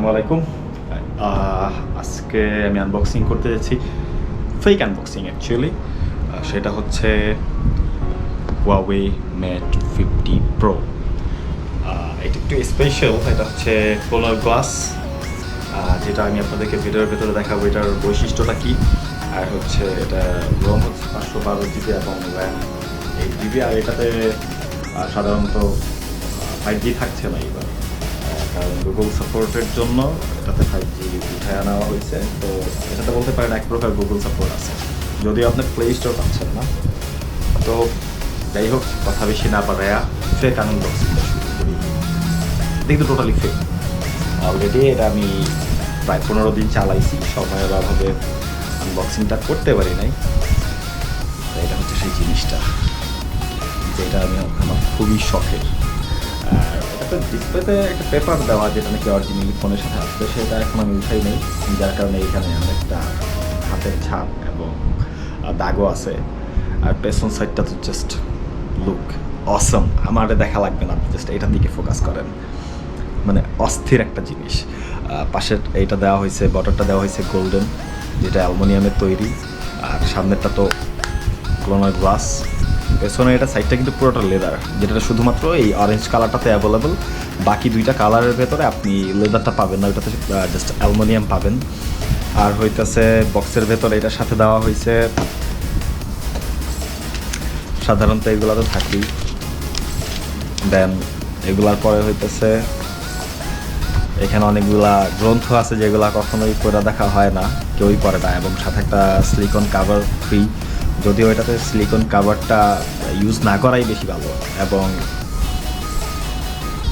আসসালামাইকুম। আজকে আমি আনবক্সিং করতে যাচ্ছি, ফেক আনবক্সিং অ্যাকচুয়ালি। সেটা হচ্ছে Huawei Mate 50 Pro। এটা একটু স্পেশাল, এটা হচ্ছে কোলার গ্লাস, যেটা আমি আপনাদেরকে ভিডিওর ভেতরে দেখাবো এটার বৈশিষ্ট্যটা কী। আর হচ্ছে এটা রোম হচ্ছে 512 জিবি এবং র্যাম 8 জিবি। আর এটাতে সাধারণত 5G থাকছে না এবার, কারণ গুগল সাপোর্টের জন্য এটাতে 5G উঠায় আনা হয়েছে। তো এটাতে বলতে পারেন এক প্রকার গুগল সাপোর্ট আছে, যদিও আপনি প্লে স্টোর পাচ্ছেন না। তো যাই হোক, কথা বেশি না বাড়ায়া ফেক আনবক্সিংটা শুরু করি। কিন্তু টোটালি ফেক। অলরেডি এটা আমি প্রায় 15 দিন চালাইছি, সময়ের অভাবে আনবক্সিংটা করতে পারি নাই। এটা হচ্ছে সেই জিনিসটা যেটা আমার খুবই শখের। আর এটা ডিসপ্লেতে একটা পেপার দেওয়া, যেটা নাকি অরিজিনালি ফোনের সাথে আসবে, সেটা এখন আমি উঠাই নেই, যার কারণে এখানে অনেকটা হাতের ছাপ এবং দাগও আছে। আর পেছন সাইডটা তো জাস্ট লুক অসম। আমার দেখা লাগবে না, আপনি জাস্ট এটার দিকে ফোকাস করেন, মানে অস্থির একটা জিনিস। পাশের এইটা দেওয়া হয়েছে, বর্ডারটা দেওয়া হয়েছে গোল্ডেন, যেটা অ্যালুমিনিয়ামের তৈরি। আর সামনেরটা তো ক্লোনার গ্লাস। পেছনে এটা সাইডটা কিন্তু পুরোটা লেদার, যেটা শুধুমাত্র এই অরেঞ্জ কালারটাতে অ্যাভেলেবল। বাকি দুইটা কালারের ভেতরে আপনি লেদারটা পাবেন না, ওইটাতে জাস্ট অ্যালুমিনিয়াম পাবেন। আর হইতেছে বক্সের ভেতরে এটার সাথে দেওয়া হয়েছে, সাধারণত এগুলো তো থাকেই। দেন এগুলার পরে হইতেছে এখানে অনেকগুলা গ্রন্থ আছে, যেগুলা কখনোই পড়ে দেখা হয় না, কেউই পড়ে না। এবং সাথে একটা সিলিকন কাভার ফ্রি, যদিও এটাতে সিলিকন কাভারটা ইউজ না করাই বেশি ভালো। এবং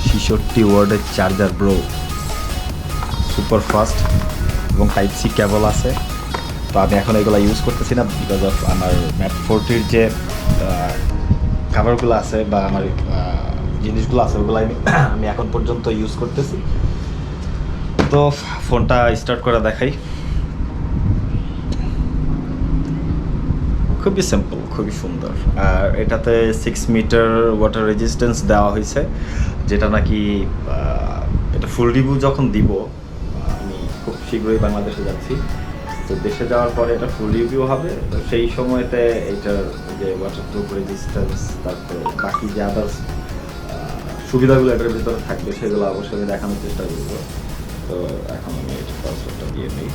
66 ওয়ার্ডের চার্জার ব্রো, সুপার ফাস্ট, এবং টাইপ সি কেবল আছে। তো আমি এখন এগুলো ইউজ করতেছি না, বিকজ অফ আমার ম্যাট 40-র যে কাভারগুলো আছে বা আমার জিনিসগুলো আছে, ওগুলো আমি এখন পর্যন্ত ইউজ করতেছি। তো ফোনটা স্টার্ট করে দেখাই। খুবই সিম্পল, খুবই সুন্দর। আর এটাতে 6 মিটার ওয়াটার রেজিস্ট্যান্স দেওয়া হয়েছে, যেটা নাকি এটা ফুল রিভিউ যখন দিব, আমি খুব শীঘ্রই বাংলাদেশে যাচ্ছি, তো দেশে যাওয়ার পরে এটা ফুল রিভিউ হবে। তো সেই সময়তে এইটার যে ওয়াটার প্রুফ রেজিস্ট্যান্স, তারপর বাকি যে আদার্স সুবিধাগুলো এটার ভিতরে থাকবে, সেগুলো অবশ্যই আমি দেখানোর চেষ্টা করবো। তো এখন আমি এটা পাসওয়ার্ডটা দিয়ে নিই।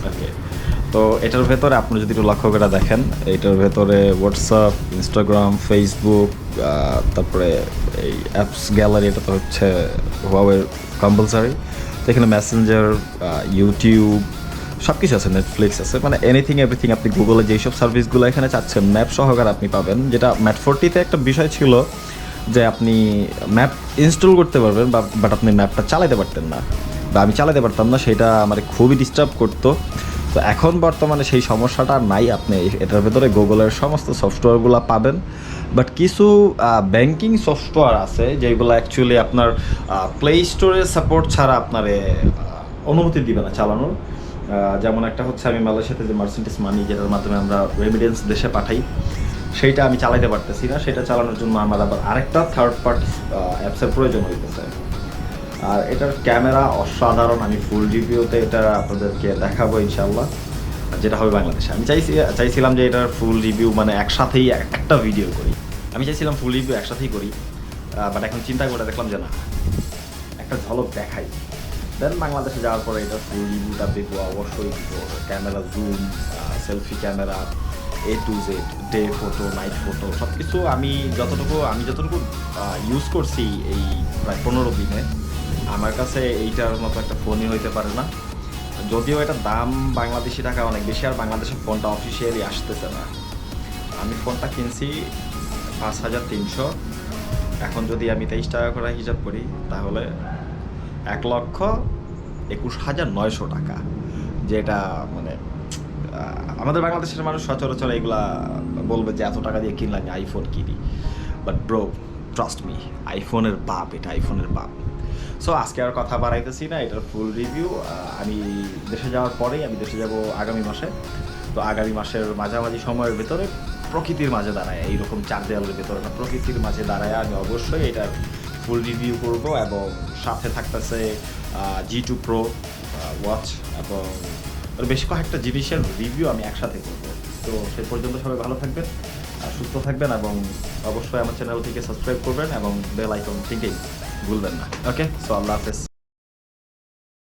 ওকে, তো এটার ভেতরে আপনি যদি একটু লক্ষ্য করে দেখেন, এটার ভেতরে হোয়াটসঅ্যাপ, ইনস্টাগ্রাম, ফেসবুক, তারপরে এই অ্যাপস গ্যালারি, এটা তো হচ্ছে Huawei কম্পালসারি। তো এখানে মেসেঞ্জার, ইউটিউব, সব কিছু আছে, নেটফ্লিক্স আছে, মানে এনিথিং এভরিথিং আপনি গুগলে যেসব সার্ভিসগুলো এখানে চাচ্ছেন ম্যাপ সহকারে আপনি পাবেন। যেটা ম্যাট 40-তে একটা বিষয় ছিল যে আপনি ম্যাপ ইনস্টল করতে পারবেন, বাট আপনি ম্যাপটা চালাতে পারতেন না, বা আমি চালাতে পারতাম না, সেটা আমার খুবই ডিস্টার্ব করতো। তো এখন বর্তমানে সেই সমস্যাটা নাই, আপনি এটার ভেতরে গুগলের সমস্ত সফটওয়্যারগুলো পাবেন। বাট কিছু ব্যাংকিং সফটওয়্যার আছে যেগুলো অ্যাকচুয়ালি আপনার প্লে স্টোরের সাপোর্ট ছাড়া আপনার অনুমতি দিবে না চালানোর। যেমন একটা হচ্ছে, আমি মালয়েশিয়াতে যে মার্সেন্টিস মানি, যেটার মাধ্যমে আমরা রেমিডেন্স দেশে পাঠাই, সেইটা আমি চালাতে পারতেছি না। সেটা চালানোর জন্য আমার আবার আরেকটা থার্ড পার্টি অ্যাপসের প্রয়োজন হইতেছে। আর এটার ক্যামেরা অসাধারণ, আমি ফুল রিভিউতে এটা আপনাদেরকে দেখাবো ইনশাল্লাহ, যেটা হবে বাংলাদেশে। আমি চাইছিলাম যে এটার ফুল রিভিউ মানে একসাথেই একটা ভিডিও করি, আমি চাইছিলাম ফুল রিভিউ একসাথেই করি, বাট এখন চিন্তা করে দেখলাম যে না, একটা ঝলক দেখাই। দেন বাংলাদেশে যাওয়ার পরে এটার ফুল রিভিউটা দেখবো, অবশ্যই দিব। Camera zoom, selfie camera, A to Z, day photo, night photo, সব কিছু আমি যতটুকু ইউজ করছি এই প্রায় 15 দিনে, আমার কাছে এইটার মতো একটা ফোনই হইতে পারে না। যদিও এটার দাম বাংলাদেশি টাকা অনেক বেশি, আর বাংলাদেশের ফোনটা অফিসিয়ালি আসতেছে না। আমি ফোনটা কিনছি 5,300, এখন যদি আমি 23 টাকা করে হিসাব করি, তাহলে 1,21,900 টাকা, যেটা মানে আমাদের বাংলাদেশের মানুষ সচরাচর এগুলা বলবে যে এত টাকা দিয়ে কিনলে আমি আইফোন কিনি। বাট ব্রো, ট্রাস্ট মি, আইফোনের বাপ, এটা আইফোনের বাপ। সো আজকে আর কথা বাড়াইতেছি না, এটার ফুল রিভিউ আমি দেশে যাওয়ার পরেই, আমি দেশে যাব আগামী মাসে। তো আগামী মাসের মাঝামাঝি সময়ের ভেতরে প্রকৃতির মাঝে দাঁড়ায়, এইরকম চার দেওয়ালের ভেতরে না, প্রকৃতির মাঝে দাঁড়ায় আমি অবশ্যই এটার ফুল রিভিউ করব এবং সাথে থাকতেছে G2 Pro ওয়াচ এবং বেশ কয়েকটা জিনিসের রিভিউ আমি একসাথে করব। তো সেই পর্যন্ত সবাই ভালো থাকবেন, সুস্থ থাকবেন এবং অবশ্যই আমার চ্যানেলটিকে সাবস্ক্রাইব করবেন এবং বেল আইকন ঠিকই ভুলবেন না। ওকে, সো আল্লাহ হাফেজ।